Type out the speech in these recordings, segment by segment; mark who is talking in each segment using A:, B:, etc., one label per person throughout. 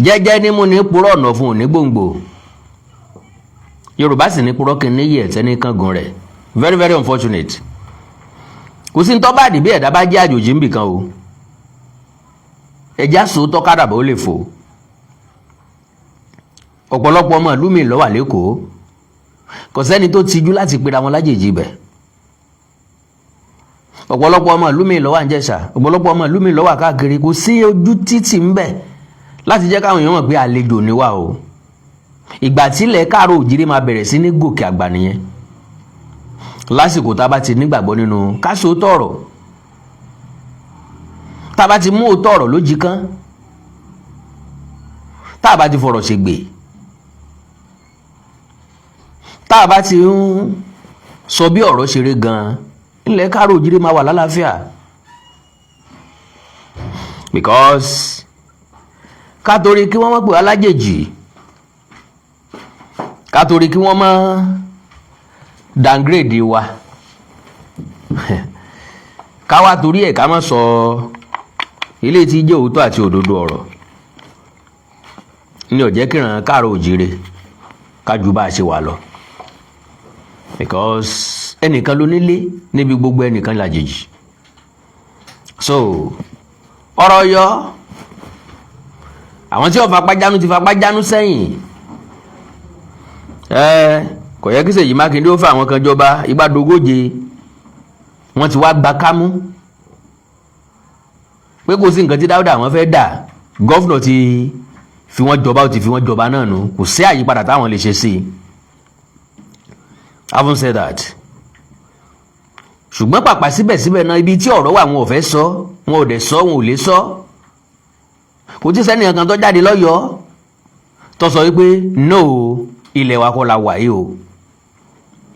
A: jẹ́jẹ́ ní mú ní purọ́ ọ̀nà fún òní gbòǹgbò Yorùbá sì ní purọ́ kí n níyì ẹ̀tẹ́ ní kángun rẹ̀ very very unfortunate kò sí ní tọ́ bá dìbí ẹ̀dá bá jẹ́ àjòjì ń bì kan o ẹja sòótọ́ kádàbà ó lè fò ọ̀pọ̀lọpọ̀ ọmọ ìlú mi ló wà lẹ́kọ̀ọ́ kò sẹ́ni tó tijú láti pera wọn lájèjì bẹ̀ ọ̀pọ̀lọpọ̀ ọmọ ìlú mi ló wà ń Jẹ̀ṣà ọ̀pọ̀lọpọ̀ ọmọ ìlú mi ló wà káàkiri kò sí ojú títì ń bẹ̀ láti jẹ́ káwọn èèyàn mọ̀ pé àlejò ni wá o ìgbà tílẹ̀ káàró òjìrì máa bẹ̀rẹ̀ sí ní gòkè àgbà nìyẹn lásìkò tá a bá ti nígbàgbọ́ nínú káṣó tọ̀rọ̀ tá a bá ti mú òótọ́ ọ̀rọ̀ lójì kan tá a bá ti fọ̀rọ̀ ṣègbè tá a bá ti ń sọ bí ọ̀rọ̀ ṣeré gan-an ilẹ̀ káàró òjìrì máa wà lálàáfíà because ká torí kí wọ́n má pè wá lájèjì ká torí kí wọ́n má downgrade wa ká wá torí ẹ̀ ká má sọ ilé tí jẹ́ òótọ́ àti òdodo ọ̀rọ̀ ní ó jẹ́ kíran káàró òjìrè ká ju bá a ṣe wà lọ because ẹnìkan ló nílé níbi gbogbo ẹnìkan lájèjì so ọ̀rọ̀ yọ àwọn tí ó fapájánú ti fapájánú sẹ́yìn kò yẹ kí Ṣèyí Mákindé ó fẹ́ àwọn kan jọba ìgbàdógóje wọ́n ti wá gba kámú pé kò sí nǹkan tí Dáúdà wọ́n fẹ́ dà gọ́fúnà ti fi wọ́n jọba ó ti fi wọ́n jọba náà nù kò sí àyípadà táwọn lè ṣe sí i having said that ṣùgbọ́n pàpà síbẹ̀síbẹ̀ náà ibi tí ọ̀rọ̀ wà wọn ò fẹ́ sọ wọn ò dẹ̀ sọ wọn ò lè sọ kò tí sẹ́ni kankan tó jáde lọ́yọ̀ọ́ tó sọ wípé no ilẹ̀ wa kọ́ la wà yìí o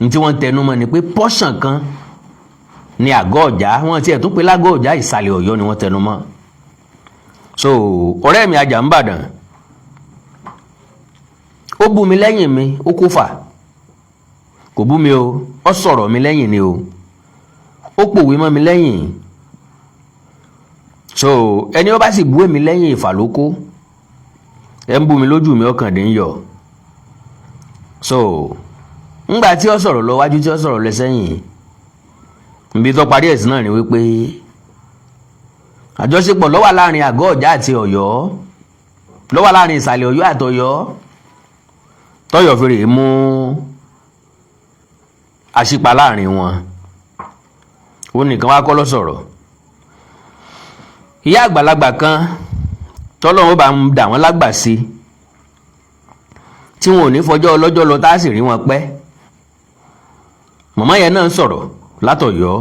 A: ní tí wọ́n tẹnu mọ́ ni pé pọ́ṣàn kan ní àgọ́ ọ̀já wọ́n ti ẹ̀ tún pé lágọ́ ọ̀já ìsàlẹ̀ Ọ̀yọ́ ni wọ́n tẹnu mọ́ so ọ̀rẹ́ mi ajá ń bàdàn ó bú mi lẹ́yìn mi ó kó fà kò bú mi o ó sọ̀rọ̀ mi lẹ́yìn ni o ó pòwe mọ́ mi lẹ́yìn so ẹni ó bá sì bú èmi lẹ́yìn ìfàlókó ẹ ń bú mi lójú mi ọkàn dé ń yọ so ńgbà tí ó sọ̀rọ̀ lọ wájú tí ó sọ̀rọ̀ lọ sẹ́yìn ibi tó parí ẹ̀sìn náà ni wípé àjọṣepọ̀ ló wà láàrin àgọ́ ọ̀já àti Ọ̀yọ́ ló wà láàrin ìsàlẹ̀ Ọ̀yọ́ àti Ọ̀yọ́ tọ́yọ̀ fèrè mú àṣìpa láàrin wọn ó nìkan wá kọ́ ló sọ̀rọ̀ ìyá àgbàlagbà kan tọ́lọ́run bá ń dà wọ́n lágbà sí tí wọn ò ní fọjọ́ ọlọ́jọ́ lọ tá a sì rí wọn pẹ́ màmá yẹn náà sọ̀rọ̀ látọ̀yọ́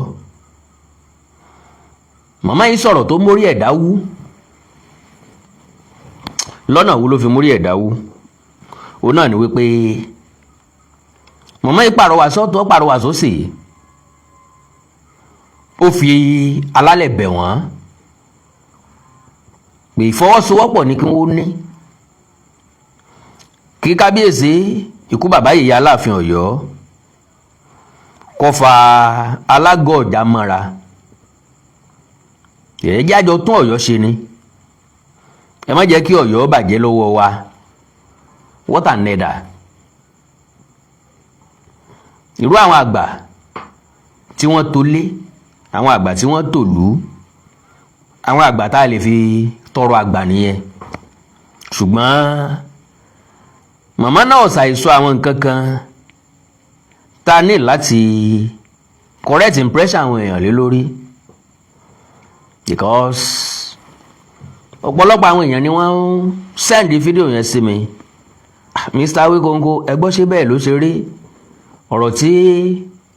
A: màmá yìí sọ̀rọ̀ tó mórí ẹ̀dá wú lọ́nà wo ló fi mórí ẹ̀dá wú òun náà ni wípé màmá yìí pàrọwà sọ́tọ̀ pàrọwà sósì ó fi alálẹ̀ bẹ̀ wọ́n pé ìfọwọ́sowọ́pọ̀ ní kí wọ́n ní kí kábíyèsí ikú bàbá yèyé Aláàfin Ọ̀yọ́ kó fa alágọ̀ ọ̀já mọ́ra ẹ jẹ́ àjọ tún Ọ̀yọ́ ṣe ni ẹ má jẹ́ kí Ọ̀yọ́ bàjẹ́ lọ́wọ́ wa what an neda irú àwọn àgbà tí wọ́n tó lé àwọn àgbà tí wọ́n tó lú àwọn àgbà tá a lè fi tọrọ àgbà nìyẹn ṣùgbọ́n màmá náà ṣàìsọ àwọn nǹkan kan tá a ní láti correct impression àwọn èèyàn lé lórí because ọ̀pọ̀lọpọ̀ àwọn èèyàn ni wọ́n ń send fídíò yẹn sí mi Mr. Awikonko ẹ gbọ́ ṣé bẹ́ẹ̀ ló ṣe rí ọ̀rọ̀ tí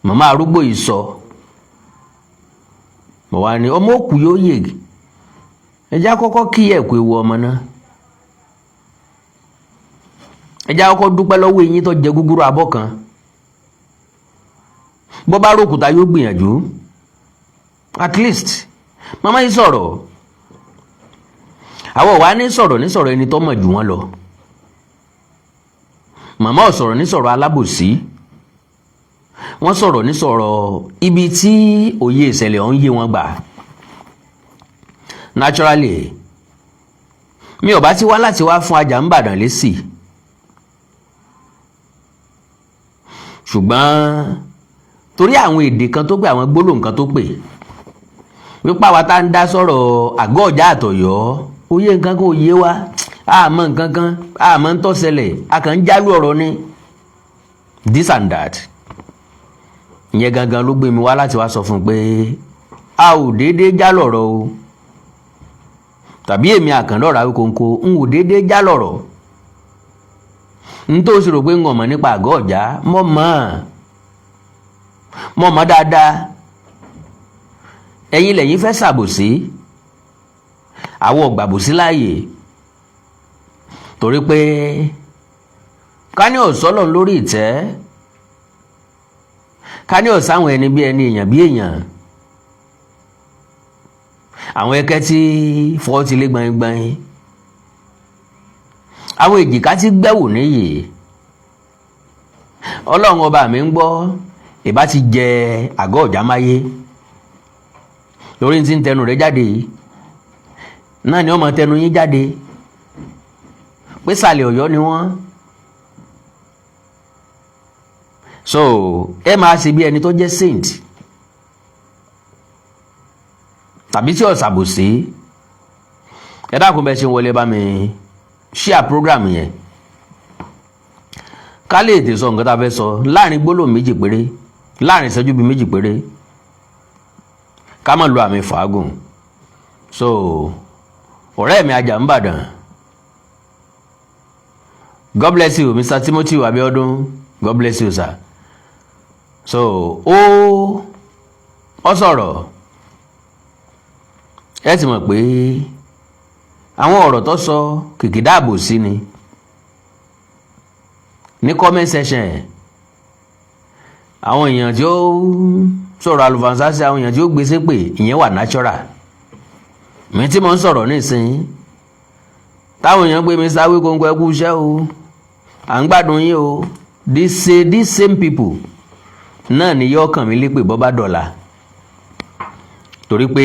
A: màmá arúgbó yìí sọ mo wá ní ọmọ òkú yóò yè ẹjẹ́ àkọ́kọ́ kí ẹ̀kú ewu ọmọ náà ẹjẹ́ àkọ́kọ́ dúpẹ́ lọ́wọ́ eyín tó jẹ gúgúrú abọ́ kan bọ́ bá rókùtà yóò gbìyànjú at least màmá yìí sọ̀rọ̀ àwọn wa ní sọ̀rọ̀ ẹni tó mọ̀ jù wọ́n lọ màmá ò sọ̀rọ̀ ní sọ̀rọ̀ alábòsí wọ́n sọ̀rọ̀ ní sọ̀rọ̀ ibi tí òye ìṣẹ̀lẹ̀ ọ̀hún yé wọn gbà naturally mi ò bá ti wá láti wá fún Ajàmbàdàn lésì, ṣùgbọ́n torí àwọn èdè kan tó pè, àwọn gbólóhùn kan tó pè, wípé àwa tá ń dá sọ̀rọ̀ àgọ́ Ọ̀já àtọ̀yọ́ ó yé nǹkan kan ò yé wa, àmọ́ nǹkan kan, àmọ́ ń tó ṣẹlẹ̀, a kàn ń jálù ọ̀rọ̀ ni this and that. Ìyẹn gangan ló gbé mi wá láti wá sọ fún un pé a ò déédéé já lọ̀rọ̀ o, tàbí èmi Àkàndá Àwíkóńkó ń ò déédéé já lọ̀rọ̀. N tó sì rò pé ń mọ̀ nípa àgọ́ Ọ̀já mọ̀ mọ́ dáadáa. Ẹ̀yin lẹ́yìn fẹ́ ṣàbòsí, àwọn ò gbàbòsí láàyè, torí pé ká ní ọ̀sọ́lọ̀ lórí ìtẹ́, ká ní ọ̀sáwọn ẹni bí ẹni, èèyàn bí èèyàn, àwọn ẹkẹ́ tí fọ́ ti lé gbaingbain, àwọn èjìká tí gbẹ́wò níyì, Ọlọ́run ọba mi ń gbọ́, ìbá ti jẹ àgọ́ Ọ̀já máyé. Lórí tí ń tẹnu rẹ̀ jáde náà ni ọmọ tẹnu yín jáde pé sàlẹ̀ Ọ̀yọ́ ni wọ́n. So ẹ máa ṣe bí ẹni tó jẹ́ saint tàbí tí ó ṣàbòsí. Ẹ dákun bẹ́ẹ̀ ṣe ń wọlé bá mi share program yẹn ká lè tè sọ nǹkan tá a fẹ́ sọ láàrin gbólóhùn méjì péré, láàrin ìṣẹ́jú bíi méjì péré, ká má lo àmì fàágùn. So ọ̀rẹ́ mi Ajàmbàdàn, God bless you Mr. Timothy Abiodun, God bless you sir. So ó sọ̀rọ̀, ẹ ti mọ̀ pé àwọn ọ̀rọ̀ tó sọ kìkìdá àbòsí ni. Ní comment section àwọn èèyàn tí ó sọ̀rọ̀ àlùfànṣá sí àwọn èèyàn tí ó gbé ṣépè, ìyẹn wà natural. Mi tí mo ń sọ̀rọ̀ nísìnyí táwọn èèyàn pé Mr. Àwíkóńkó ẹ kú iṣẹ́ o, à ń gbádùn yín o, these same people náà ni yóò kàn mí lépè bọ́ bá dọ̀la, torí pé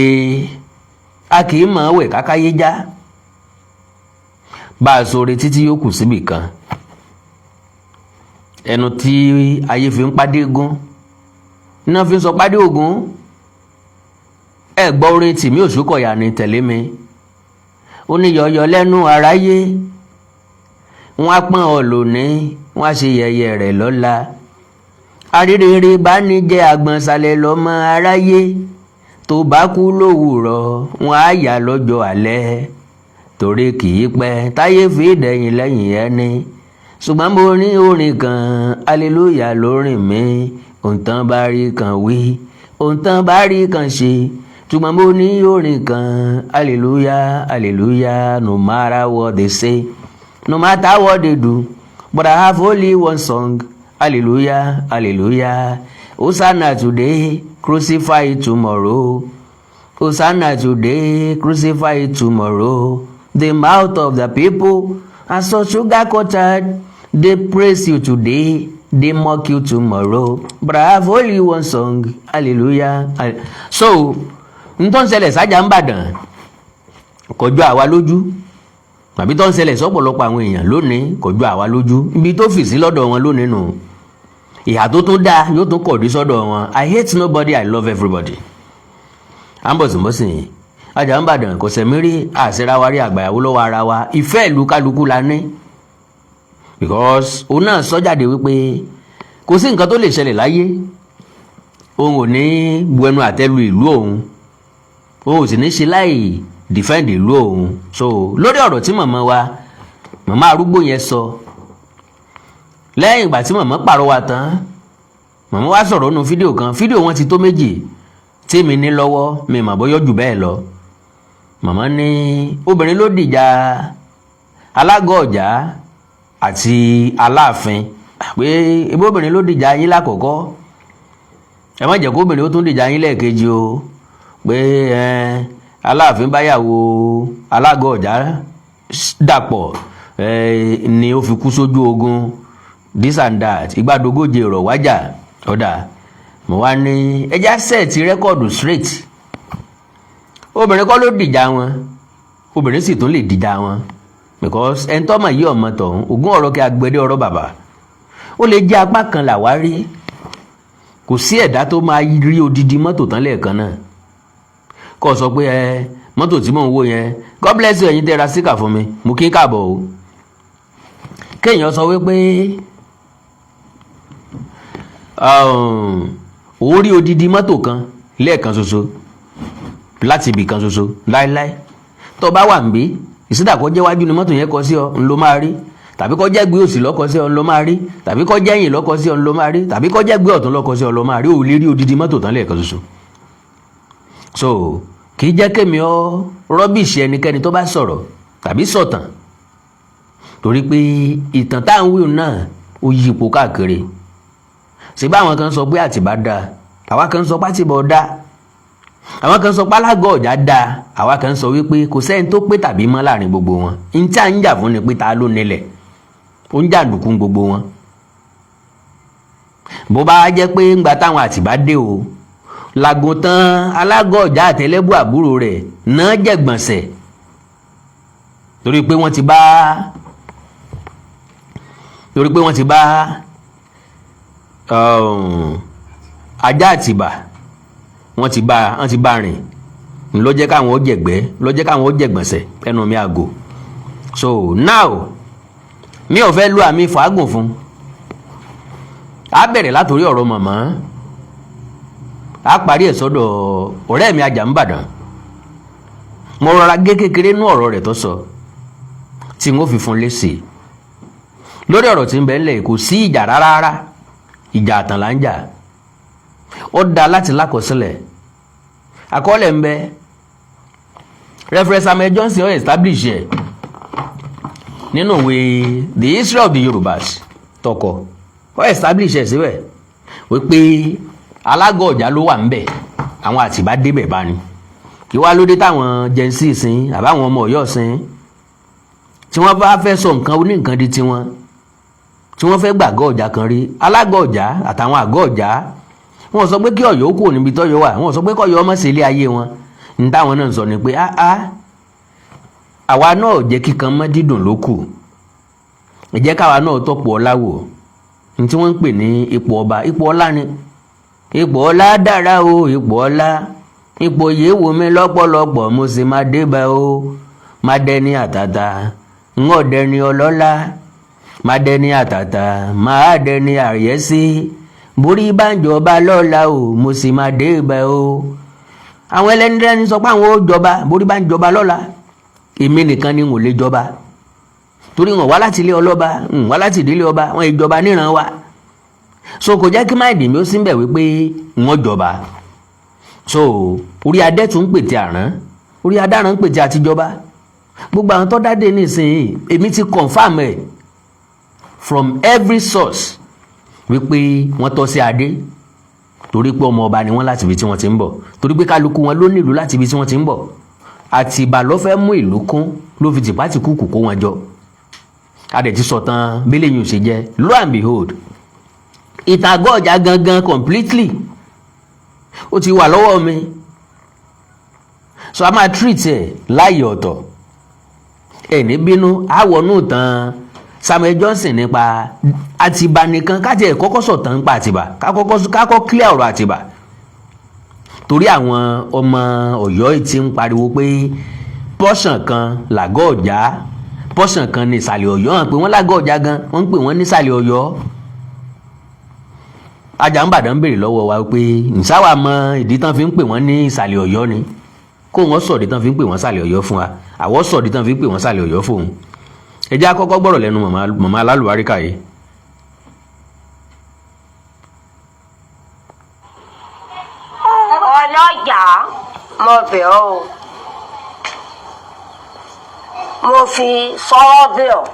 A: a kì í mọ̀ wẹ̀ kákáyé já, bá a sọ retí tí yóò kù síbì kan. Ẹnu tí ayé fi ń pàdé gún iná fi ń sọ pàdé ògún. Ẹ gbọ́ orin Tìmí Òṣùkọ̀yà ni tẹ̀lé mi, ó ní yọ̀yọ̀ lẹ́nu aráyé, wọ́n á pọ́n ọ lónìí, wọ́n á ṣe yẹ̀yẹ́ rẹ̀ lọ́la. Arírere bá ní jẹ́ àgbọ̀nsalẹ̀ lọ́mọ aráyé, tó bá kú lówùrọ̀ wọ́n á yà lọ́jọ́ alẹ́, torí kì í pẹ́ táyé fi dẹ̀yìn lẹ́yìn ẹni. Ṣùgbọ́n mo ní orin kan hallelujah lórin mi, òǹtàn bá rí kan wí, òǹtàn bá rí kan ṣe. Ṣùgbọ́n mo ní orin kan hallelujah hallelujah, no matter what they say, no matter what they do, but I have only one song, hallelujah hallelujah. Hosanna today, crucify tomorrow. Hosanna today, crucify tomorrow. The mouth of the people are so sugar-coated. They praise you today, they mock you tomorrow. But I have only one song, hallelujah. So, n tó ń ṣẹlẹ̀ s'Ajàmbàdàn kò jọ àwa lójú, tàbí tó ń ṣẹlẹ̀ sọ́pọ̀lọpọ̀ àwọn èèyàn lónìí kò jọ àwa lójú. Ibi tó fì sí lọ́dọ̀ wọn lónìí nù. Ìhà tó tún dáa yóò tún kọ̀dí sọ́dọ̀ wọn. I hate nobody, I love everybody. Àmbọ̀sìnbọ̀sìn Ajàmbàdàn kò sẹ̀mí rí àṣíráwárí àgbàyàwó lọ́wọ́ ara wa. Ìfẹ́ ìlú kálukú la ní. Because òun náà sọ jáde wípé kò sí nǹkan tó lè ṣẹlẹ̀ láyé òun ò ní bu ẹnu àtẹ́lu ìlú òun ò sì ní ṣe láì defend ìlú òun. So lórí ọ̀rọ̀ tí màmá arúgbó yẹn sọ lẹ́yìn ìgbà tí màmá pàrọwà tán, màmá wá sọ̀rọ̀ nínú fídíò kan. Fídíò wọn ti tó méjì tí mi ní lọ́wọ́, mi mà bóyá jù bẹ́ẹ̀ lọ. Màmá ní obìnrin ló dìjà Alágọ̀ Ọ̀já àti Aláàfin, pé ebí obìnrin ló dìjà yín lákọ̀ọ́kọ́, ẹ má jẹ́ kó obìnrin ó tún dìjà yín lẹ́ẹ̀kejì o, pé Aláàfin báyàwó Alágọ̀ Ọ̀já dàpọ̀ ni ó fi kú sójú ogun, this and that, ìgbàdógóje ọ̀rọ̀ wájà. Ọ̀dà mo wá ní ẹjá sẹ́ẹ̀tì rẹ́kọ̀dù straight. Obìnrin kọ́ ló dìjà wọn, obìnrin sì tún lè dìjà wọn. because ẹni tó mọ̀ yí ọmọ tọ̀hún ogún ọ̀rọ̀ kí agbẹ̀dẹ ọ̀rọ̀ bàbá ó lè jẹ́ apá kan làwa rí kò sí ẹ̀dá tó máa rí odidi mọ́tò tán lẹ́ẹ̀kan náà kó sọ pé mọ́tò tí mò ń wò yẹn God bless you ẹ̀yin tẹ́ ra síkà fún mi mo kí n káàbọ̀ o kéèyàn sọ wípé ó rí odidi mọ́tò kan lẹ́ẹ̀kan ṣoṣo láti ibì kan ṣoṣo láéláé tó bá wà ń bí ìsídà kó jẹ́ wájú ni mọ́tò yẹn kọ sí ọ ń ló máa rí tàbí kó jẹ́ gbé òsì lọ́kọ sí ọ ń ló máa rí tàbí kó jẹ́ ẹ̀yìn lọ́kọ sí ọ ń ló máa rí tàbí kó jẹ́ gbé ọ̀tún lọ́kọ sí ọ ń ló máa rí ò lè rí odidi mọ́tò tán lẹ́ẹ̀kan ṣoṣo. So kì í jẹ́ kémi ọ rọ́bìṣì ẹnikẹ́ni tó bá sọ̀rọ̀ tàbí sọ̀tàn torí pé ìtàn tá à ń wí náà ó yí ipò káàkiri ṣé báwọn kan sọ pé Àtìbá dáa àwa kan sọ pé Àtìbá dáa àwọn kan sọ pé Alágọ̀ Ọ̀jà dáa àwa kan sọ wípé kò sẹ́ni tó pé tàbí mọ́ láàrin gbogbo wọn n tí à ń jà fún ni pé ta ló nílẹ̀ ó ń jàǹdùkú gbogbo wọn bó bá jẹ́ pé ńgbà táwọn Àtìbá dé o làgùntàn Alágọ̀ Ọ̀jà àtẹlẹ́bù àbúrò rẹ̀ náà jẹ̀gbọ̀nsẹ̀ torí pé wọ́n ti bá ajá Àtìbá wọ́n ti bá rìn ló jẹ́ káwọn ó jẹ̀gbẹ́ ló jẹ́ káwọn ó jẹ̀gbọ̀nsẹ̀ ẹnu mi àgò. So now mi ò fẹ́ lu àmì fàágùn fún a bẹ̀rẹ̀ látòrí ọ̀rọ̀ màmá a parí ẹ̀ sọ́dọ̀ ọ̀rẹ́ mi ajá ń bàdàn mo rọra gé kékeré nú ọ̀rọ̀ rẹ̀ tó sọ tí n ó fi fún lésì lórí ọ̀rọ̀ tí ń bẹ ńlẹ̀ kò sí ìjà rárá ìjà àtàn là ń jà ó dá láti lákọsílẹ̀ àkọọ́lẹ̀ ń bẹ Reverend Samuel Johnson ó establish ẹ̀ nínú ìwé the history of the Yorùbás tọkọ ó establish ẹ̀ síbẹ̀ wípé Alágọ̀ Ọ̀jà ló wà ń bẹ̀ àwọn Àtìbá débẹ̀ bá ní kí wá lóde táwọn jẹ́nsì sin àbáwọn ọmọ Ọ̀yọ́ sin tí wọ́n bá fẹ́ sọ nǹkan oní nǹkan di tiwọn tí wọ́n fẹ́ gbàgọ́ Ọ̀jà kan rí Alágọ̀ Ọ̀jà àtàwọn àgọ́ Ọ̀jà wọ́n sọ pé kí Ọ̀yọ́ kúrò níbi tọ́yọ́ wà wọ́n sọ pé kọ́yọ́ ọmọ sí ilé ayé wọn ní táwọn náà sọ ni pé àwa náà jẹ́ kíkan mọ́ dídùn ló kù ẹ jẹ́ káwa náà tọ́pọ̀ ọlá wò ní tí wọ́n ń pè ní ipò ọba ipò ọlá ni ipò ọlá dára o ipò ọlá ipò yìí wò mí lọ́pọ̀lọpọ̀ mo sì máa débẹ̀ o máa dẹni àtàtà ń ọ̀dẹni ọlọ́lá máa dẹni àtàtà máa dẹni àyẹ́sí borí bá ń jọba lọ́la o mo sì máa dé ibẹ̀ o àwọn ẹlẹ́nidẹ́ni sọ pé àwọn ó jọba borí bá ń jọba lọ́la èmi nìkan ni n ò lè jọba torí wọn wá láti ilé ọlọ́ba wá láti ìdílé ọba wọn ìjọba níran wa so kò jẹ́ kí máìdì mi ó sì ń bẹ̀ wípé wọ́n jọba so orí adé tún ń pètè àrán orí adáran ń pètè àtijọba gbogbo àwọn tó dáde nísìnyí èmi ti confam ẹ̀ from every source wípé wọ́n tọ́ sí adé torí pé ọmọ ọba ni wọ́n láti ibi tí wọ́n ti ń bọ̀ torí pé kálukú wọn ló nílùú láti ibi tí wọ́n ti ń bọ̀ Àtìbá ló fẹ́ mú ìlú kún ló fi tìpátìkù kó wọn jọ adẹ̀ ti sọ tán bílẹ̀ yìí ò ṣe jẹ́ lo and behold ìtàn Àgọ́ Ọ̀jà gangan completely ó ti wà lọ́wọ́ mi so a máa treat ẹ̀ láàyè ọ̀tọ̀ ẹ̀ ní bínú àwọnú tán Samuel Johnson nípa Àtìbá nìkan káti ẹ̀ kọ́kọ́ sọ̀tàn nípa Àtìbá kákọ́ clear ọ̀rọ̀ Àtìbá torí àwọn ọmọ Ọ̀yọ́ ti ń pariwo pé portion kan l'Àgọ́ Ọ̀jà portion kan ní ìsàlẹ̀ Ọ̀yọ́ hàn pé wọ́n l'Àgọ́ Ọ̀jà gan wọ́n ń pè wọ́n nísàlẹ̀ Ọ̀yọ́ Ajá ń Bàdàn béèrè lọ́wọ́ wa pé ǹsáwà mọ ìdí tán fi ń pè wọ́n ní ìsàlẹ̀ Ọ̀yọ́ ni kó wọ́n sọ̀dí tán fi ń pè wọ́n sàlẹ̀ Ọ̀yọ́ fún wa àwọ̀ sọ̀dí tán fi ń pè wọ́n sàlẹ̀ Ọ̀yọ́ fóun ẹ jẹ́ àkọ́kọ́ gbọ́rọ̀ lẹ́nu màmá alálùbáríkà yìí.
B: Ọlọ́jà mo bẹ̀ ọ́ o mo fi sọ́ọ́ bẹ̀ ọ́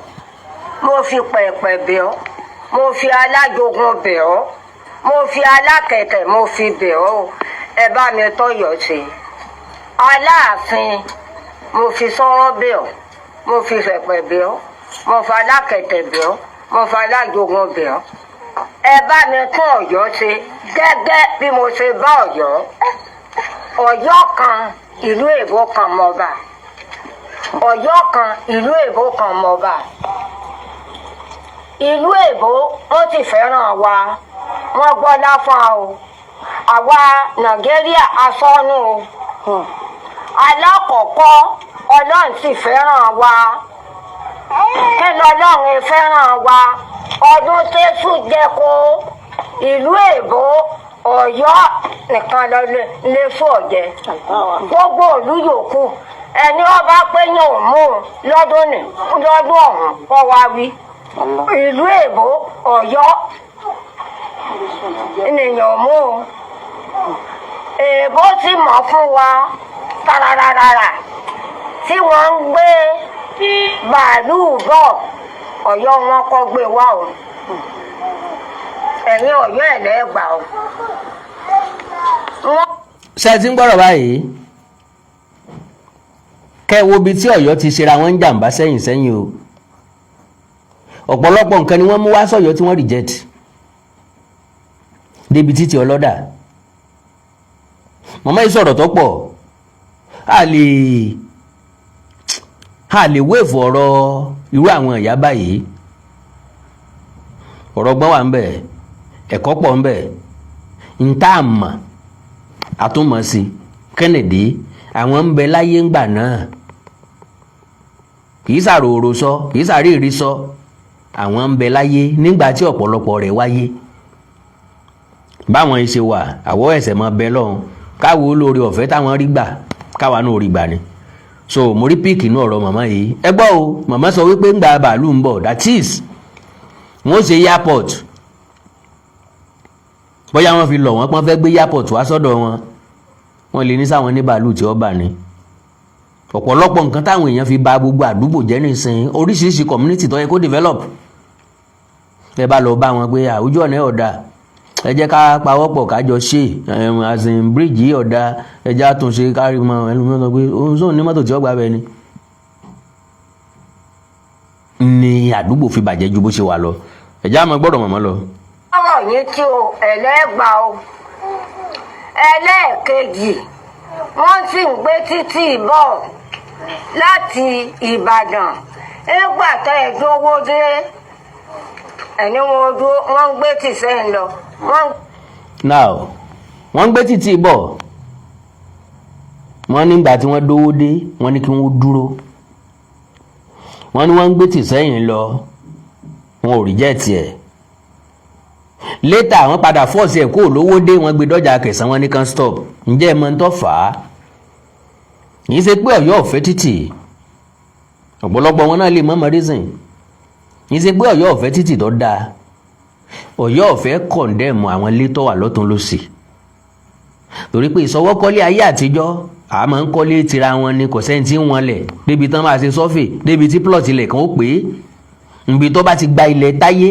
B: mo fi pẹ̀pẹ̀ bẹ̀ ọ́ mo fi alájogun bẹ̀ ọ́ mo fi alákẹ̀kẹ̀ mo fi bẹ̀ ọ́ ẹ bá mi tọ́yọ̀ sí Aláàfin mo fi sọ́ọ́ bẹ̀ ọ́ mo fi pẹ̀pẹ̀ bẹ̀ ọ́ mo fi alákẹ̀kẹ̀ bẹ̀ ọ́ mo fi alájogun bẹ̀ ọ́ ẹ bá mi tún Ọ̀yọ́ ṣe gẹ́gẹ́ bí mo ṣe bá Ọ̀yọ́ kan ìlú èbó kan mọba Ọ̀yọ́ kan ìlú èbó kan mọba ìlú èbó wọ́n ti fẹ́ràn wa wọ́n gbọ́dá fún wa o àwa Nàìjíríà asọ́nù o alákọ̀ọ́kọ́ Ọlọ́run sì fẹ́ràn wa kí lọ́lọ́run fẹ́ràn wa ọdún tẹ́sù jẹ́ kó ìlú èbó Ọ̀yọ́ nìkan lè fún ọ̀jẹ́ gbogbo ìlú yòókù ẹni ọba pé yàn ò mú lọ́dún ọ̀hún kọ́ wa wí ìlú èbó Ọ̀yọ́ ènìyàn mú èbó ti mọ̀ fún wa tararara tí wọ́n ń gbé bàálù bọ̀ Ọ̀yọ́ wọn kọ́ gbé wá o ẹ̀yin Ọ̀yọ́ ẹ̀lẹ́gbàá o.
A: ṣé ẹ ti ń gbọ́rọ̀ báyìí kẹ́ ẹ wo ibi tí Ọ̀yọ́ ti ṣera wọn ń jàǹbá sẹ́yìn o ọ̀pọ̀lọpọ̀ nǹkan ni wọ́n mú wá sọ́yọ́ tí wọ́n reject débi títí ọlọ́dà màmá yìí sọ̀rọ̀ tó pọ̀ a lè wéèfù ọ̀rọ̀ irú àwọn ìyá báyìí ọ̀rọ̀ gbọ́n wà ń bẹ̀ ẹ̀kọ́ pọ̀ ń bẹ̀ ń tá a mọ̀ àtúmọ̀ sí Kennedy àwọn ń bẹ láyé ńgbà náà kì í sàròrò sọ kì í sàríìrí sọ àwọn ń bẹ láyé nígbà tí ọ̀pọ̀lọpọ̀ rẹ̀ wáyé báwọn ṣe wà àwọ̀ ẹ̀sẹ̀ mọ́ bẹ lọ́hùn káwo olóore ọ̀fẹ́ táwọn rí gbà káwa náà rí gbà ni so mo rí píìkì inú ọ̀rọ̀ màmá yìí ẹ gbọ́ o màmá sọ wípé ń gba bàálù ń bọ̀ that is wọ́n ṣe airport bóyá wọ́n fi lọ̀ wọ́n pọ́n fẹ́ gbé airport wá sọ́dọ̀ wọn wọ́n lè ní sáwọn ní bàálù tí ó bà ní ọ̀pọ̀lọpọ̀ nǹkan táwọn èèyàn fi bà gbogbo àdúgbò jẹ́ nísìnyí oríṣiríṣi community tó yẹ kó develop ẹ bá lọ bá wọn pé àwùjọ ọ̀nà ọ̀dà ẹ jẹ́ ká pawọ́pọ̀ kájọ ṣe àsìn bíríìjì ọ̀dà ẹ jẹ́ àtúnṣe kárí mọ́ ẹlòmíràn sọ pé òun sóun ní mọ́tò tí ó gbà bẹ́ẹ̀ ni àdúgbò fi bàjẹ́ ju bó ṣe wà lọ ẹ jẹ́ àmọ́ gbọ́dọ̀ mọ̀mọ́ lọ.
B: ọ̀rọ̀ yìí tí o ẹlẹ́gbà o ẹlẹ́ẹ̀kejì wọ́n sì ń gbé títì bọ̀ láti Ìbàdàn nígbà tẹ́ ẹ dówó dé ẹni wọn dúró wọ́n ń gbé tìṣẹ́ ń lọ.
A: now wọ́n ń gbé títì bọ̀ wọ́n nígbà tí wọ́n dówó dé wọ́n ní kí wọ́n dúró wọ́n ní wọ́n ń gbé tìṣẹ́yìn lọ wọn ò reject ẹ̀ later wọ́n padà force ẹ̀ kó lówó dé wọ́n gbé dọ́jà Akẹ̀sán wọ́n ní kan stop ǹjẹ́ ẹ mọ̀ ń tọ́ fà á kì í ṣe pé Ọ̀yọ́ ò fẹ́ títì ọ̀pọ̀lọpọ̀ wọn náà lè mọ̀ reason kì í ṣe pé Ọ̀yọ́ ò fẹ́ títì tó dáa Ọ̀yọ́ ò fẹ́ condemn àwọn ilé tó wà lọ́tún lósì torí pé ìsọwọ́kọ́lé ayé àtijọ́ a máa ń kọ́lé tira wọn ni kò sẹ́ni tí ń wọn lẹ̀ débi tán máa ṣe sọ́fè débi tí plot ilẹ̀ kan ó pé níbi tó bá ti gba ilẹ̀ táyé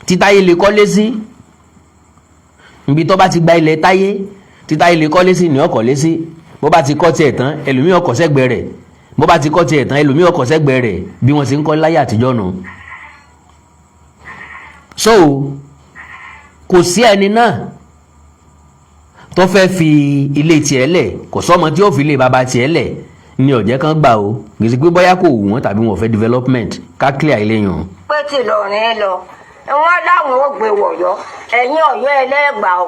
A: tí táyé lè kọ́lé sí níbi tó bá ti gba ilẹ̀ táyé tí táyé lè kọ́lé sí ni ó kọ́lé sí bó bá ti kọ́ tiẹ̀ tán ẹlòmíì ó kọ́ sẹ́gbẹ̀ẹ́ rẹ̀ bó bá ti kọ́ tiẹ̀ tán ẹlòmíì ó kọ́ sẹ́gbẹ̀ẹ́ rẹ̀ bí wọ́n ṣe ń kọ́ láyé àtijọ́ nù. so kò sí ẹni náà tó fẹ́ fi ilé tiẹ̀ lẹ̀ kò sọ́mọ tí ó fi ilé bàbá tiẹ̀ lẹ̀ ní ọ̀jẹ́ kan gbà o gbèsè pé bóyá kò wù wọ́n tàbí wọn fẹ́ development ká clear ilé yàn.
B: pé tí lọrin lọ wọn láwọn ò gbé wọ̀yọ́ ẹ̀yin Ọ̀yọ́ ẹlẹ́gbà o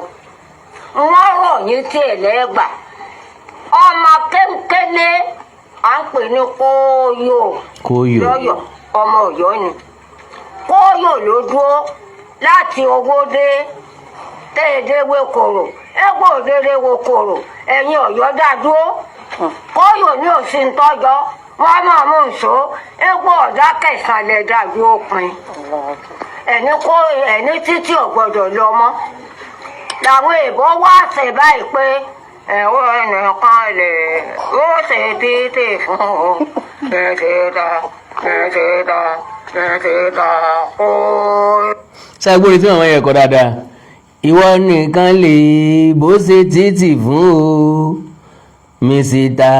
B: wọn rọ̀ yín tí ẹlẹ́gbà ọmọ kékeré à ń pè ní kóyò lọ́yọ̀ ọmọ Ọ̀yọ́ ni kóyò ló dúró láti Owódé tẹ́ẹ̀dẹ́wé kòrò ẹgbẹ́ òdèrè wo kòrò ẹ̀yin Ọ̀yọ́ dá dúró kóyò ní òsì ń tọ́jọ́ wọ́n máa mú nṣó ẹgbẹ́ ọ̀dà kẹsàn-án dàbí òpin ẹni títí ò gbọ́dọ̀ lọ mọ́ làwọn èèbó wá ṣe báyìí pé ẹ̀wọ́ ẹnìkan lè ó ṣe títì fún o kẹ̀kẹ́ta ó.
A: ṣáà gbórí tí màmá yẹ kọ dáadáa ìwọ nìkan lè bó ṣe títì fún o mísítà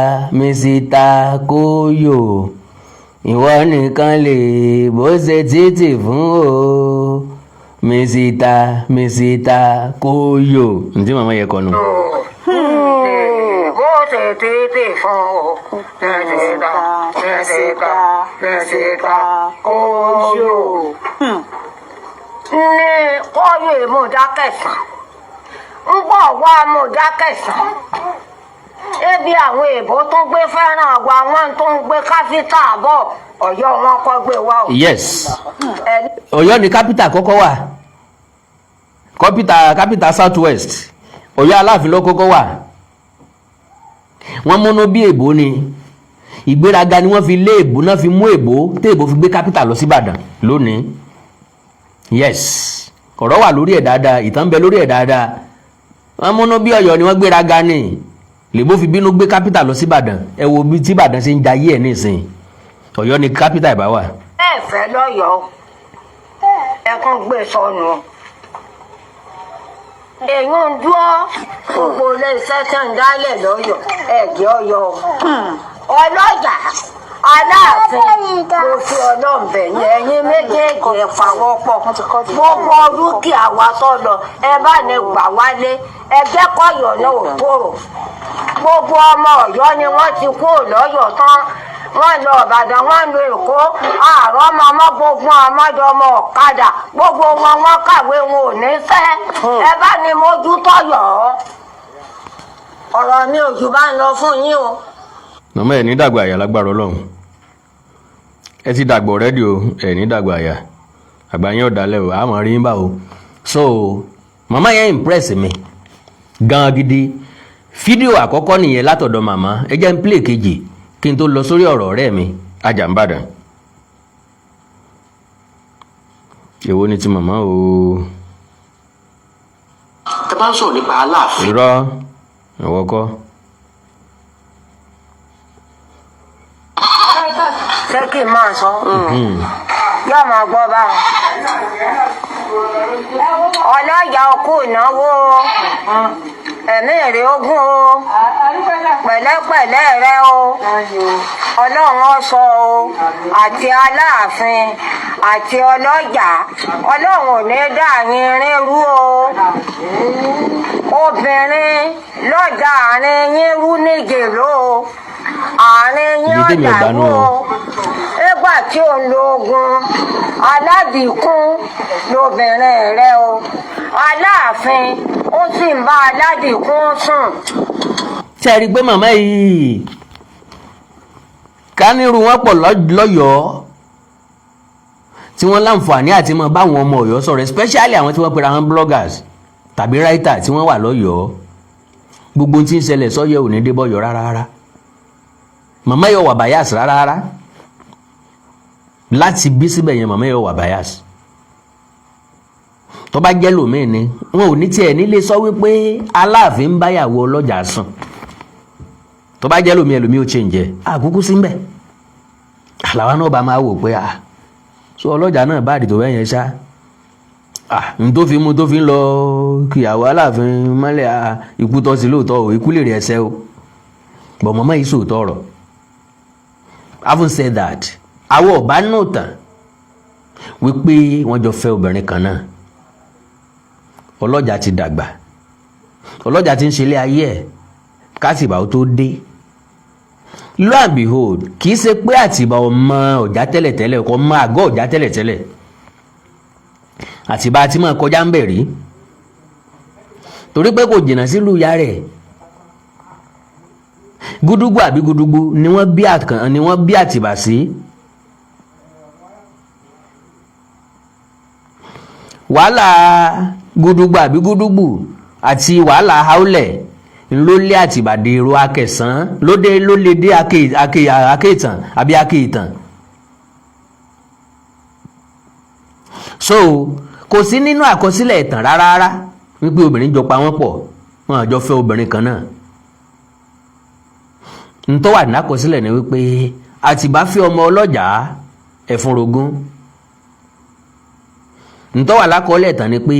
A: Kóyò ìwọ nìkan lè bó ṣe títì fún o mísítà Kóyò ǹtí màmá yẹ kọ nù.
B: bó tètè fún o tètè oyo ní kọ́yọ̀ èmúdá kẹsàn-án ń bọ̀ wá múdá kẹsàn-án ebi àwọn èèbó tó gbé fẹ́ràn wa wọ́n tó ń gbé káfíńtà bọ̀ Ọ̀yọ́ wọn kọ́ gbé wá o.
A: yes Ọ̀yọ́ ni kápítà kọ́kọ́ wà kápítà south west Ọ̀yọ́ Aláàfin ló kọ́kọ́ wà. Wọ́n múnú bí èbó ni ìgbéraga ni wọ́n fi lé èbó náà fi mú èbó tí èbó fi gbé kápítà lọ sí Ìbàdàn lónìí. yes ọ̀rọ̀ wà lórí ẹ̀ dáadáa, ìtàn bẹ lórí ẹ̀ dáadáa. Wọ́n múnú bí Ọ̀yọ́ ni wọ́n gbéraga ni lèbó fi bínú gbé kápítà lọ sí Ìbàdàn. Ẹ wo bí tí Ìbàdàn ṣe ń jayé ẹ̀ nísìnyí. Ọ̀yọ́ ni kápítà ìbá wà.
B: ẹ fẹ́ lọ́yọ̀ọ́ ẹkún gbé sọnù èyí ń dúró gbogbo ilé iṣẹ́ tí ń dálẹ̀ lọ́yọ̀ọ́ ẹ̀jẹ̀ Ọ̀yọ́ Ọlọ́jà Aláàfin mo fi ọlọ́ọ̀bẹ yẹn ẹ̀yin méjèèjì ẹ̀ pawọ́pọ̀ gbogbo dúkìá wa sọ̀lọ̀ ẹ bá ní gbà wálé ẹgbẹ́ kọ̀yọ̀ náà ò tòrò gbogbo ọmọ Ọ̀yọ́ ni wọ́n ti kú lọ́yọ̀ọ́ tán wọ́n lọ Ìbàdàn wọ́n lọ Èkó àárọ̀ ọmọ gbogbo ọmọdọmọ ọ̀kadà gbogbo wọn wọ́n kàwé wọn ò ní fẹ́ ẹ bá ní mójútó yọ̀ ọ̀rọ̀ mi ò jù bá ń lọ fún yín o.
A: màmá ẹ̀ ní dàgbà àyà lágbára Ọlọ́run ẹ ti dàgbà ọ̀rẹ́dì o ẹ̀ ní dàgbà àyà àgbà yẹn ò dalẹ̀ o àmọ́ rí ń bá o. so màmá yẹn impress mi gan gidi. Fídíò àkọ́kọ́ nìyẹn látọ̀dọ̀ màmá. Ẹ jẹ́ n play kejì kí n tó lọ sórí ọ̀rọ̀ ọ̀rẹ́ mi Ajàmbàdàn. Èwo ni ti màmá o.
C: Tẹ́ bá ń sọ̀rọ̀ nípa Aláàfin.
A: Irọ́ ẹ̀wọ́ kọ́.
B: ṣé kí n máa sọ yóò máa gbọ́ báwọn. Ọlọ́jà ọkú ìnáwó ẹ̀mí èrè ogún o pẹ̀lẹ́pẹ̀lẹ́ rẹ o Ọlọ́run ọ̀sọ́ o àti Aláàfin àti Ọlọ́jà Ọlọ́run ò ní dá yín rírú o obìnrin lọ́jà àárín yín rú níjèrò o àárín yín ọ̀dàrú o nígbà tí ò ń lo ogun aládìkún lóbìnrin rẹ o Aláàfin ó sì ń bá aládìkún sùn.
A: ṣe rí i pé màmá yìí ká nírú wọn pọ̀ lọ́yọ̀ọ́ tí wọ́n láǹfààní àti mọ báwọn ọmọ Ọ̀yọ́ sọ̀rọ̀ especially àwọn tí wọ́n pera wọn bloggers tàbí writer tí wọ́n wà lọ́yọ̀ọ́ gbogbo tí ń ṣẹlẹ̀ sọ́yọ́ ò ní dé bọ́yọ̀ rárá màmá yóò wà bias rárá láti bí síbẹ̀ yẹn màmá yóò wà bias tó bá jẹ́ lòmíì ni wọn ò ní tiẹ̀ nílé sọ wípé Aláàfin ń báyàwó Ọlọ́jà sùn tó bá jẹ́ lòmíì ẹlòmíì ó change àkúkú sí mbẹ̀ àlàwà náà bá máa wò pé so Ọlọ́jà náà bá àdìtò bẹ́yẹn ṣá n tó fi mú tó fi ń lọ kíyàwó Aláàfin mọ́lẹ̀ ikú tọ́ sí lóòótọ́ o ikú lè rí ẹsẹ̀ o bọ̀ mọ́mọ́ yìí sòótọ́ ọ̀rọ̀ having said that àwọn ọ̀bá náà tàn wípé wọ́n jọ fẹ́ obìnrin kan náà Ọlọ́jà ti dàgbà Ọlọ́jà ti ń ṣe ilé ayé ẹ̀ kásìbà ó tó dé lo and behold kì í ṣe pé Àtìbà ọmọ Ọ̀já tẹ́lẹ̀tẹ́lẹ̀ ọkọ̀ ọmọ àgọ́ Ọ̀já tẹ́lẹ̀tẹ́lẹ̀ Àtìbà tí máa kọjá ń bẹ̀ rí torí pé kò jìnnà sílùú ìyá rẹ̀ Gúdúgbù àbí Gúdúgbù ni wọ́n bí Àtìbà sí. Wàhálà Gúdúgbù àbí Gúdúgbù àti wàhálà Haúlẹ̀ ló lé Àtìbà dèrò Akẹ̀sán ló lé dé Akéìtàn àbí Akéìtàn. So kò sí nínú àkọsílẹ̀ ìtàn rárá wípé obìnrin jọ pa wọ́n pọ̀ wọ́n àjọ fẹ́ obìnrin kan náà. Ntọ́ wà ní àkọsílẹ̀ ni wípé Àtìbà fẹ́ ọmọ Ọlọ́jà Ẹ̀fúnrogún. Ntọ́ wà lákọọ́lẹ̀ tán ni pé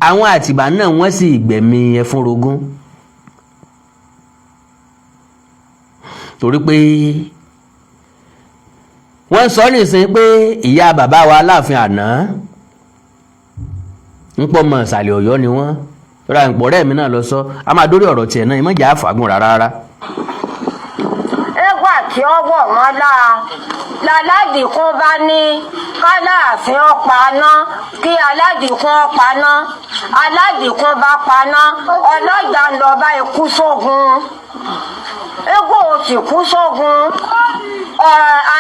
A: àwọn Àtìbà náà wọ́n sì gbẹ̀mí Ẹ̀fúnrogún torí pé wọ́n sọ nìsín pé ìyá bàbá wa Aláàfin àná ń pọ̀ mọ́ ìsàlẹ̀ Ọ̀yọ́ ni wọ́n ra ìpọ̀rẹ́ mi náà lọ sọ a máa dórí ọ̀rọ̀ tiẹ̀ náà ìmọ̀jà àfàgùn rárá.
B: tí ó wọ̀ wọ́n láà láládìkún bá ní káláàfin ó paná kí aládìkún ó paná aládìkún bá paná ọlọ́jà ń lọ bá ikú sógun egbò sì kú sógun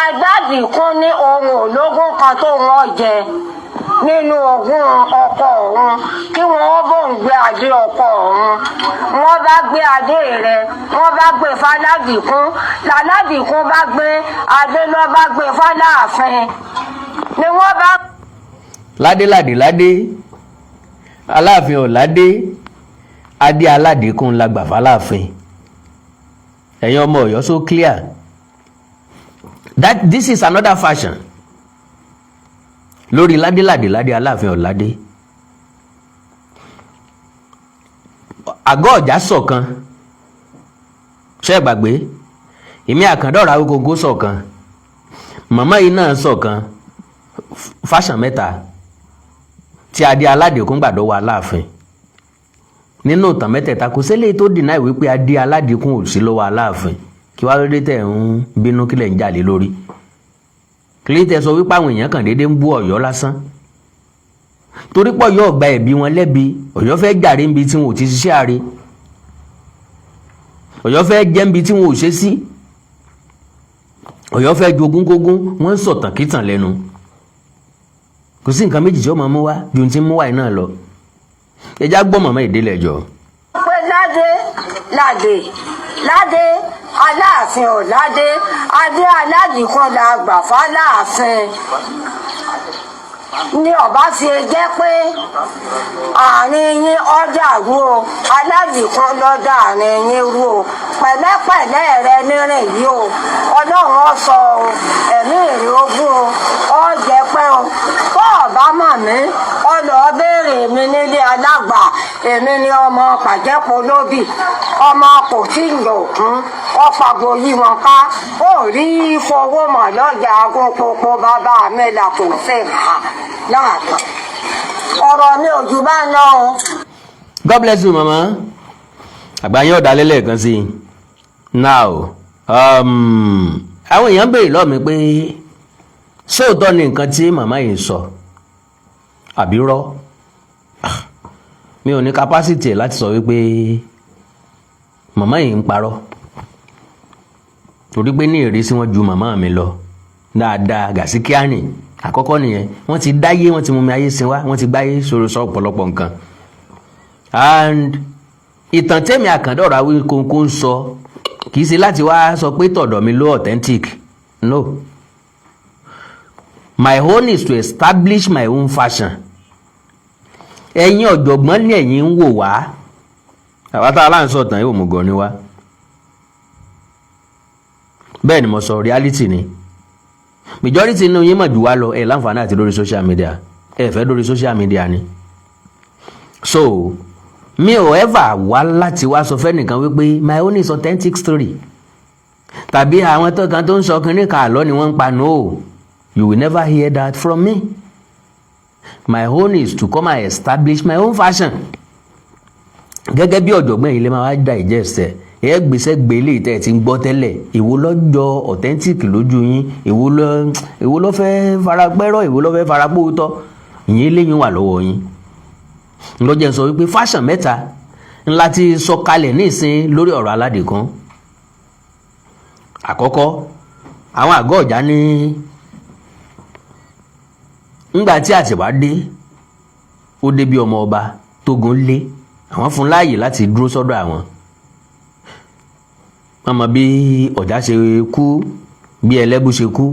B: agbádìkún ní ohun ológun kan tó wọ́n jẹ nínú ogún ọkọ òun kí wọ́n bóun gbé adé ọkọ òun wọ́n bá gbé adé rẹ̀ wọ́n bá gbé fáládìkún láládìkún bá gbé adé lọ bá gbé fáláàfin ni wọ́n bá.
A: ládé aláàfin ọ̀ládé adé aládìkún la gbà fáláàfin ẹ̀yin ọmọ Ọ̀yọ́ so clear that this is another fashion lórí ládé aláàfin ọ̀ládé. àgọ́ ọ̀já ṣọ̀kan ṣe gbàgbé èmi àkàndọ̀rọ̀ Awíkonko ṣọ̀kan màmá yìí náà ṣọ̀kan fashion mẹ́ta tí adé aládìkún gbàdọ̀ wà láàfin nínú ìtàn mẹ́tẹ̀ẹ̀ta kò ṣẹlẹ̀ tó dìnnà wípé adé aládìkún ò sí lọ́wọ́ aláàfin kí wàá lóde tẹ̀ ń bínú kílẹ̀ ń jalè lórí kílítẹ̀ sọ wípé àwọn èèyàn kàn déédéé ń bú Ọ̀yọ́ lásán torí pọ̀ yóò gba ẹ̀bi wọn lẹ́bi Ọ̀yọ́ fẹ́ jàre níbi tí wọn ò ti ṣiṣẹ́ àre Ọ̀yọ́ fẹ́ jẹ́ níbi tí wọn ò ṣe sí Ọ̀yọ́ fẹ́ jogún gógún wọ́n ń sọ̀tàn kítàn lẹ́nu kò sí nǹkan méjì tí ó máa mú wá bí ohun tí ń mú wá yìí náà lọ ẹjá gbọ́ mọ̀mọ́ ìdílé ẹjọ́.
B: pé ládé aláàfin ọ̀ládé adé aládìkún la gbà fáláàfin ní ọba fi jẹ́ pé àárín yín ọjà rú o aládìkún lọ́dọ̀ àárín yín rú o pẹ̀lẹ́pẹ̀lẹ́ rẹ nírìn yìí o ọlọ́run ó sọ o ẹ̀mí ìrìn ogún o ó jẹ́ pé o tó ọba mọ̀ mí ó lọ béèrè mi nílé alágbà èmi ni ọmọ pàjẹ́pọ̀ lóbì ọmọ kò tí ì lò kún ọ̀pàgò yí wọn ká ó rí fowó mọ̀ lọ́jà agúnkókó bàbá mi là kò fẹ́ hà láàtọ̀ ọ̀rọ̀ mi ò jù bá ń lọ o.
A: God bless you mama àgbáyé ọ̀dàlẹ́ lẹ́ẹ̀kan sí i now àwọn èèyàn béèrè lọ́ọ̀ mi pé sóòótọ́ ni nǹkan tí màmá yìí sọ àbí rọ́ mi ò ní capacity láti sọ wípé màmá yìí ń parọ́ torí pé ní ìrísí wọn ju màmá mi lọ dáadáa Gàsíkíánì àkọ́kọ́ nìyẹn wọ́n ti dáyé wọ́n ti mú mi ayé sin wá wọ́n ti gbáyé sọ̀rọ̀ sọ ọ̀pọ̀lọpọ̀ nǹkan and ìtàn tẹ́mi Àkàndọ̀rọ̀ Awíkonko ń sọ kì í ṣe láti wá sọ pé tọ̀dọ̀ mi ló authentic no my own is to establish my own fashion ẹ̀yin ọ̀jọ̀gbọ́n ní ẹ̀yin ń wò wá àwátá aláǹsọ̀ tàn yóò mú gan ni wá bẹ́ẹ̀ ni mo sọ reality ni majority nínú yín mọ̀ jù wá lọ ẹ̀ láǹfààní àti lórí social media ẹ̀ fẹ́ lórí social media ni so mi ò ever wá láti wá sọ fẹ́ nìkan wípé my own is authentic story tàbí àwọn tó kan tó ń sọ kínní kan àlọ́ ni wọ́n ń pa no you will never hear that from me my own is to come and establish my own fashion gẹ́gẹ́ bí ọ̀jọ̀gbọ́n yìí lè máa wá digest ẹ̀ gbèsè gbélé tẹ́ ti ń gbọ́ tẹ́lẹ̀ èwo lọ́jọ́ authentic lójú yín èwo ló fẹ́ farapẹ́rọ́ èwo ló fẹ́ farapóòtọ́ ìyẹn léyìn wà lọ́wọ́ yín lọ́jọ́ sọ wípé fashion mẹ́ta ńlá ti sọ kalẹ̀ ní ìsìn lórí ọ̀rọ̀ Aládìkún àkọ́kọ́ àwọn àgọ́ ọ̀já ní ńgbà tí àtìwá dé ó dé bí ọmọ ọba tógun lé àwọn fún láàyè láti dúró sọ́dọ̀ àwọn ọmọ bí ọ̀já ṣe kú bí Ẹlẹ́bù ṣe kú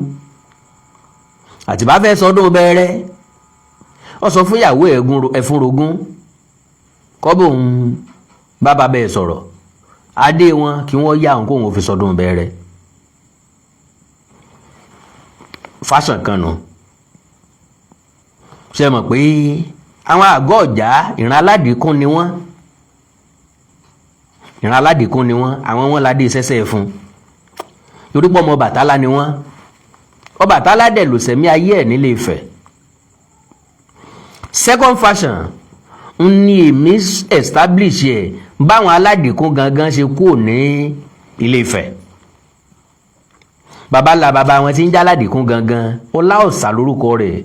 A: Àtìbá fẹ́ sọdún bẹ̀rẹ̀ ó sọ fún ìyàwó Ẹ̀fúnrogún kọ́bọ̀ òun bàbá bẹ́ẹ̀ sọ̀rọ̀ adé wọn kí wọ́n yá òun kóun fi sọdún bẹ̀rẹ̀ fashion kan nù ṣe mọ̀ pé àwọn àgọ́ ọ̀já ìran Aládìkún ni wọ́n àwọn wọn ládé sẹ́sẹ́ fún torí pé ọmọ Ọbàtálá ni wọ́n Ọbàtálá dẹ̀ lò sẹ́mi ayé ẹ̀ nílé Ifẹ̀ second fashion ń ní èmi establish ẹ̀ báwọn Aládìkún gangan ṣe kúrò ní Ilé Ifẹ̀ bàbá ńlá bàbá wọn tí ń jẹ́ Aládìkún gangan Ọláọ̀sà lórúkọ rẹ̀,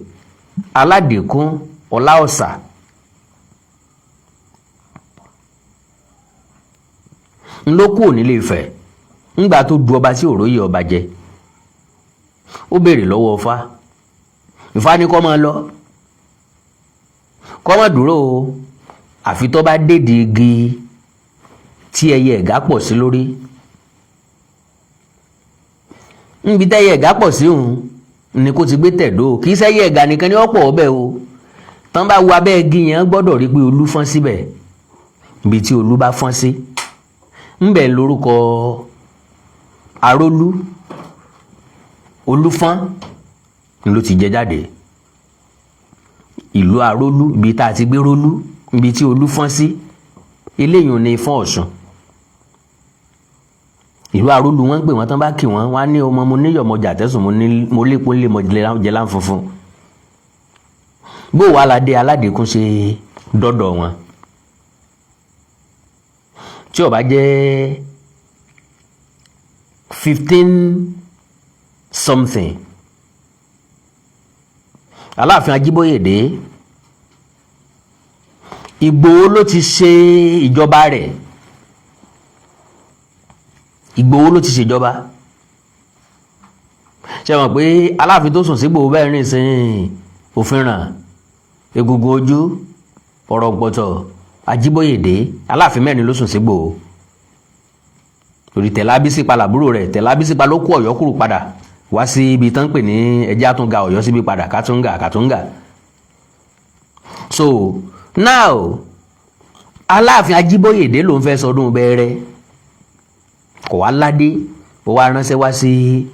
A: Aládìkún Ọláọ̀sà. ń ló kúrò nílé Ifẹ̀ ńgbà tó du ọba sí òróyè ọba jẹ. ó béèrè lọ́wọ́ Ifá, Ifá ní kó máa lọ, kó má dúró o, àfi tó bá dédi igi tí ẹyẹ ẹ̀gá pọ̀ sí lórí. níbi tẹ́yẹ ẹ̀gá pọ̀ sí òun ni kó ti gbé tẹ̀dó, kì í sẹ́yẹ ẹ̀gá nìkan ní ọ̀pọ̀ ọbẹ̀ o. tán bá wo abẹ́ igi yẹn gbọ́dọ̀ rí pé olú fọ́n síbẹ̀. ibi tí olú bá fọ́n sí ńbẹ̀ lórúkọ Arólú, Olúfọ́n ló ti jẹ jáde. ìlú Arólú, ibi tá a ti gbé rólú, ibi tí olú fọ́n sí, eléyìí ní Ifọ̀n Ọ̀ṣun. ìlú Arólú wọ́n ń pè wọ́n tán bá kì wọ́n wá ní ọmọ mo níyọ̀ mo jà tẹ́sùn mo lépo lé mo jẹ láǹfunfun. bó wàá ládé Aládìkún ṣe dọ́dọ̀ wọn tí ó bá jẹ́ 15 something. Aláàfin Ajíbóyèdé, Ìgbòho ló ti ṣe ìjọba rẹ̀, Ìgbòho ló ti ṣèjọba. ṣe mọ̀ pé Aláàfin tó sùn sí Ìgbòho bẹ́ẹ̀ rìn sí òfin ràn, egungun ojú, ọ̀rọ̀ gbọ̀tọ̀, Ajíbóyèdé, Aláàfin mẹ́rin ló sùn sí Ìgbòho. torí Tẹ̀lábísí pa làbúrò rẹ̀, Tẹ̀lábísí pa ló kó Ọ̀yọ́ kúrò padà wá sí ibi tán pè ní ẹjẹ́ àtúngà Ọ̀yọ́ síbi padà Kàtúngà. so now Aláàfin Ajíbóyèdé ló ń fẹ́ sọdún Bẹ̀rẹ̀, kò wá ládé, ó wá ránṣẹ́ wá sí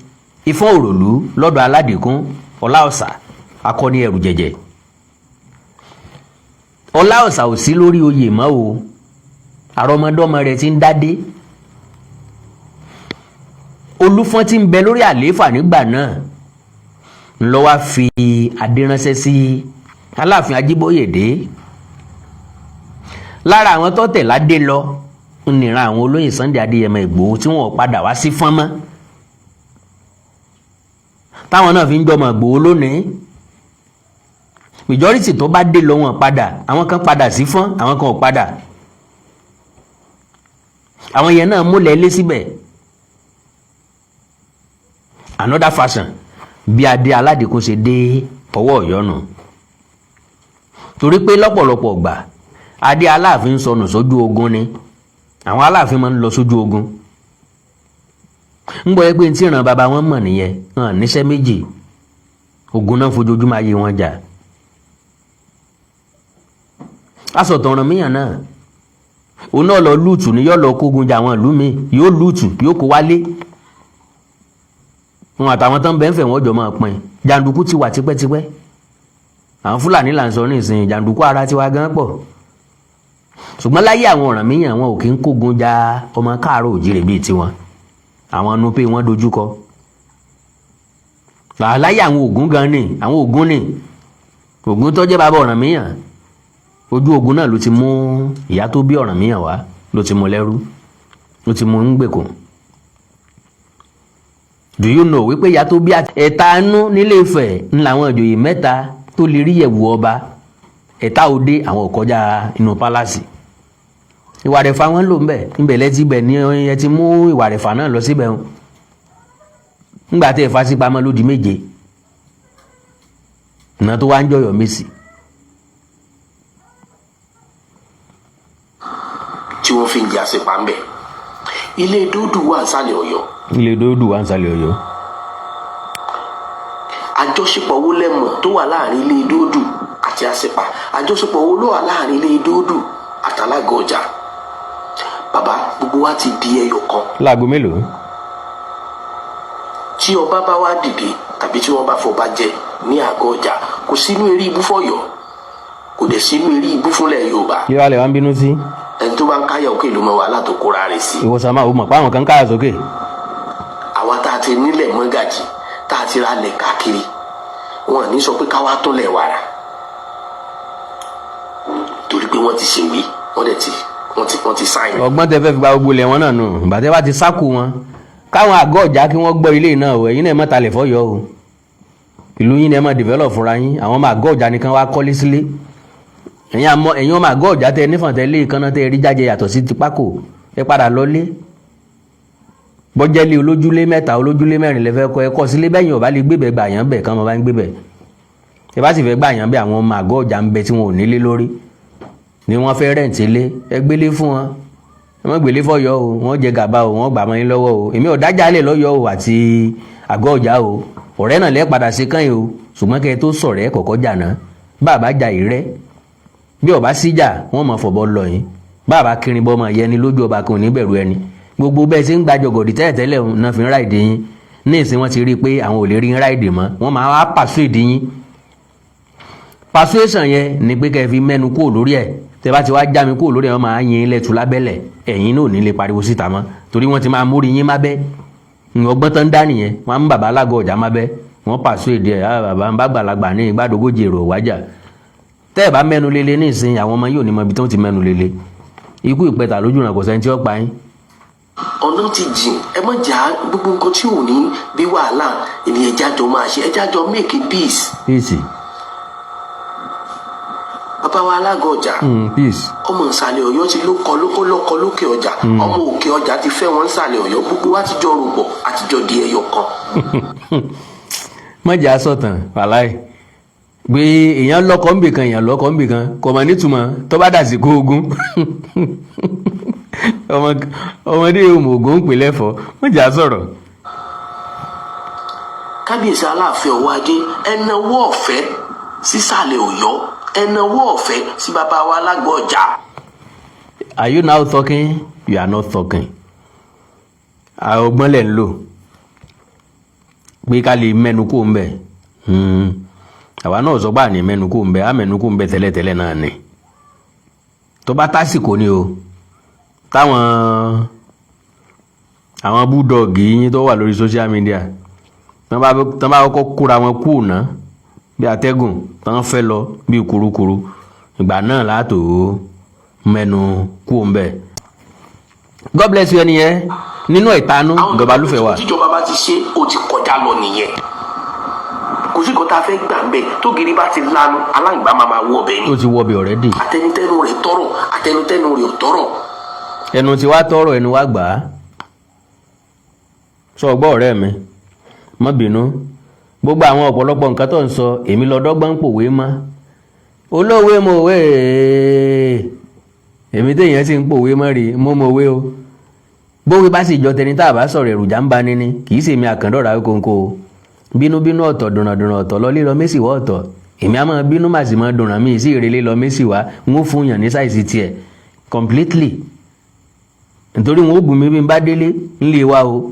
A: Ifọ̀n Òròlú lọ́dọ̀ Aládìkún Ọláọ̀sà, akọni ẹrù jẹ̀jẹ̀. Ọláọ̀sà ò sí lórí oyè mọ́ o, àrọmọdọ́mọ rẹ̀ ti ń dádé. Olúfọ́n tí ń bẹ lórí àlééfà nígbà náà ńlọ wá fi adé ránṣẹ́ sí Aláàfin Ajíbóyèdé. lára àwọn tó tẹ̀ ládé lọ nìran àwọn olóyè Sunday Adéyẹmọ Ìgbòho tí wọ́n padà wá sí Fọ́n mọ́, táwọn náà fi ń jọmọ Ìgbòho lónìí. majority tó bá dé lọ wọn padà, àwọn kan padà sí Fọ́n, àwọn kan ò padà. àwọn yẹn náà múlẹ̀ lé síbẹ̀. another fashion bí adé Aládìkún ṣe dé ọwọ́ Ọ̀yọ́ nù. torí pé lọ́pọ̀lọpọ̀ gbà adé Aláàfin sọnù sójú ogun ni, àwọn Aláàfin máa ń lọ sójú ogun. ń gbọ́ pé tí ìran bàbá wọn mọ̀ nìyẹn, hàn níṣẹ́ méjì, ogun náà fojoojúmọ́ ayé wọn jà. asọ̀tàn Ọ̀rànmíyàn náà òun náà lọ lùtù ní yọ́ lọ kógun jà àwọn ìlú mi, yóò lùtù yóò kó wálé. wọn àtàwọn tán bẹ́ẹ̀ ń fẹ̀ wọ́n jọ máa pín. jàǹdùkú ti wà tipẹ́tipẹ́, àwọn Fúlàní là ń sọ ní ìsìn, jàǹdùkú ara tiwa gan pọ̀. ṣùgbọ́n láyé àwọn Ọ̀rànmíyàn wọn ò kí ń kógun ja ọmọ Káàárọ̀ Oòjíire bíi tiwọn, àwọn Núpé wọn dojúkọ. láyé àwọn Ògún gan ni, àwọn Ògún ni, Ògún tó jẹ́ bàbá Ọ̀rànmíyàn, ojú ogun náà ló ti mú ìyá tó bí Ọ̀rànmíyàn wá, ló ti mú lẹ́rú, ló ti mú ń gbèkùn. do you know wípé ìyá tó bí Ẹ̀tanú nílé Ifẹ̀ ń làwọn ìjòyè mẹ́ta tó lè rí yẹ̀wù ọba. Ẹ̀ta òde àwọn ò kọjá inú pálásì. ìwà rẹ̀fà wọn lò ń bẹ̀, ńbẹ̀ lẹ́tí bẹ̀ ní ẹ ti mú ìwà rẹ̀fà náà lọ síbẹ̀ wọn. ńgbà tí Ẹ̀fà sí pamọ́ ló di 7 ìná tó wá ń jọyọ̀ Mèsì.
C: tí wọ́n fi ń jẹ́ àṣepà ń bẹ̀. ilé Dódù wà nísàlẹ̀ Ọ̀yọ́.
A: ilé Dódù wà nísàlẹ̀ Ọ̀yọ́.
C: àjọṣepọ̀ wo lẹ́mọ̀ tó wà láàrin ilé Dódù àti àṣepà? àjọṣepọ̀ wo ló wà láàrin ilé Dódù àtàlágà ọjà? bàbá, gbogbo wa ti di ẹyọ kan.
A: láago mélòó?
C: tí ọba bá wá dìde tàbí tí wọ́n bá fọba jẹ ní àgọ́ ọjà, kò sínú eré ibú fọ́yọ́, kò dẹ̀ sínú eré ibú fúnlẹ̀ Yorùbá.
A: kí wàá lè wá ń bínú sí?
C: ẹni tó bá ń káyà òkè ló mọ wàhálà tó kóra rẹ̀ sí.
A: ìwọ sàmà ò mọ̀ pé àwọn kan káyà sókè.
C: àwa tá a ti nílẹ̀ mọ́gàjì tá a ti ra lẹ̀ káàkiri, wọn ò ní sọ pé káwá tó lẹ̀ wàrà, torí pé wọ́n ti ṣèwé, wọ́n ti sáyìn.
A: ọgbọ́n tẹ fẹ́ fi gba gbogbo ilẹ̀ wọn náà nù, ìbàdí wa ti sákò wọn káwọn àgọ́ ọ̀já kí wọ́n gbọ́ ilé náà o ẹ̀yin náà mọ̀ talẹ̀ fọ́yọ́ o ìlú yín ni ẹ mọ̀ develop fúnra yín àwọn ọmọ àgọ́ ọ̀já nìkan wá kọ́lé sílé ẹ̀yin ọmọ àgọ́ ọ̀já tẹ nífọ̀ntẹ́ lé ìkànnà tẹ rí jáde yàtọ̀ sí ti pákó ẹ padà lọlé bọ́jẹ́lé olójúlé 3 olójúlé 4 lẹ́fẹ́ kọ́ ẹ kọ́ sílé bẹ́yìn ọ̀bá lè gbébẹ̀ gbà yàn bẹ̀ kán mọ́ bá ń gbébẹ̀ ẹ bá sì fẹ́ gbà yàn bẹ̀ àwọn ọmọ àgọ́ ọ̀já ń bẹ tí wọn ò nílé lórí ni wọ́n fẹ́ rẹ̀ǹtì lé ẹ gbélé fún wọn ẹ mọ́ gbélé fọ́yọ́ o wọ́n jẹ gàba o wọ́n gbà mọ́ yín lọ́wọ́ o èmi ò dájálẹ̀ lọ́yọ́ o àti àgọ́ ọ̀já o ọ̀rẹ́ náà lẹ́ padà sí kàn o ṣùgbọ́n kẹ́ ẹ tó sọ̀rọ̀ ẹ kọ̀kọ́ jà náà bàbá jà ìrẹ́ bí ọba síjà wọ́n mọ̀ fọ̀bọ́ lọ yín bàbá kiri bọ́ mọ̀ yẹni lójú ọba kan ò ní bẹ̀rù ẹni gbogbo bẹ́ẹ̀ ṣe ń gbàjọgọ̀dì tẹ́lẹ̀tẹ́lẹ̀ náà fi ń ráìdì yín ní ìsìn wọn ti rí i pé àwọn ò lè rí ráìdì mọ́ wọ́n máa wá pàṣẹ́dì yín persuasion yẹn ni pé kẹ́ fi mẹ́nu kúrò lórí ẹ̀ tẹ́ bá ti wá já mi kúrò lórí ẹ̀ wọ́n máa yin ilẹ̀ tu lábẹ́lẹ̀ ẹ̀yin náà ò ní lè pariwo síta mọ́ torí wọ́n ti máa mórí yín má bẹ́ ọgbọ́n tán dá nìyẹn wọ́n á mú bàbá alágọ̀ ọ̀já má bẹ́ wọ́n persuade ẹ̀ bàbá ń bá gbàlagbà ní ìgbàdógójì èrò wájà tẹ́ ẹ̀ bá mẹ́nu lele ní ìsìn àwọn ọmọ yóò ní mọ ibi tí wọ́n ti mẹ́nu lele ikú ìpẹta lójú ràn kò sẹ́ni tí ó pa yín.
C: ọ̀nà ti jìn ẹ má jà gbogbo nǹkan tí ò ní bí wàhálà ènìyàn jájọ máa ṣe ẹ jájọ make peace.
A: peace.
C: bàbá wa alágọ̀ ọjà
A: peace.
C: ọmọ ìsàlẹ̀ ọ̀yọ́ ti lọ́kọ lókè ọjà ọmọ òkè ọjà ti fẹ́ wọn ìsàlẹ̀ ọ̀yọ́ gbogbo wa ti jọ rògbọ̀ àtijọ́ di ẹyọ kan.
A: mọ̀jà sọ̀tàn wàláì pé èèyàn lọ́kọ̀ ń bì kan èèyàn lọ́kọ̀ ń bì kan kò mọ̀ nítumọ̀ tó bá dàsí kó ogun ọmọdé òmùgọ̀ ń pè lẹ́fọ̀ọ́ mọ̀jà sọ̀rọ̀.
C: kábíyèsí aláàfin ọwọ́ ajé ẹnáwó ọ̀fẹ́ sísàlẹ̀ ọ̀yọ́ ẹnáwó ọ̀fẹ́ sí bàbá wa alágbó ọjà.
A: Are you now talking? You are not talking. ọgbọ́n lẹ̀ ń lò pé ká lè mẹ́nu kó ń bẹ̀ àwa náà sọ bá ní mẹ́nu kó ń bẹ̀ á mẹ́nu kó ń bẹ̀ tẹ́lẹ̀tẹ́lẹ̀ náà ni tó bá tásìkò ni o táwọn búdọ̀gì yín tó wà lórí social media tán bá kọ́kọ́ kóra wọn kú ná bí atẹ́gùn tán fẹ́ lọ bí kurukuru ìgbà náà látò mẹ́nu kú ń bẹ̀. God bless you ẹni yẹn nínú ìtanú ìjọba lúfẹ̀ wà.
C: tíjọba bá ti ṣe ó ti kọjá lọ nìyẹn kò sí nǹkan tá a fẹ́ gbà ń bẹ̀ tó gírí bá ti lanu aláǹgbá máa wọ ọbẹ̀ ni.
A: ó ti wọ ọbẹ̀ already.
C: àtẹnutẹnu rẹ̀ tọrọ àtẹnutẹnu rẹ̀ ò tọrọ.
A: ẹnu tí wàá tọrọ ẹnu wàá gbà á sọ ọgbọ́ ọ̀rẹ́ mi má bínú gbogbo àwọn ọ̀pọ̀lọpọ̀ nǹkan tó ń sọ èmi lọ́dọ́gbọ́n ń pòwe mọ́ olóòwe mọ̀wé èmi téèyàn sì ń pòwe mọ́ rí mo mọ̀wé o bówé bá sì jọ tẹni tá a bá sọ̀rọ̀ èròjà ń bá níní kì í ṣèmi àkàndọ̀rà kónkó bínúbínú ọ̀tọ̀ dùnràndùnrà ọ̀tọ̀ lọ lílọ mẹ́sì wá ọ̀tọ̀ èmi á máa bínú màá sì máa dùnràn mí sí ìrẹ̀lẹ̀ lọ mẹ́sì wá ń ó fún yàn ní sáìsì tiẹ̀ completely nítorí wọn ó bù mí bí n bá délé ńlé wa o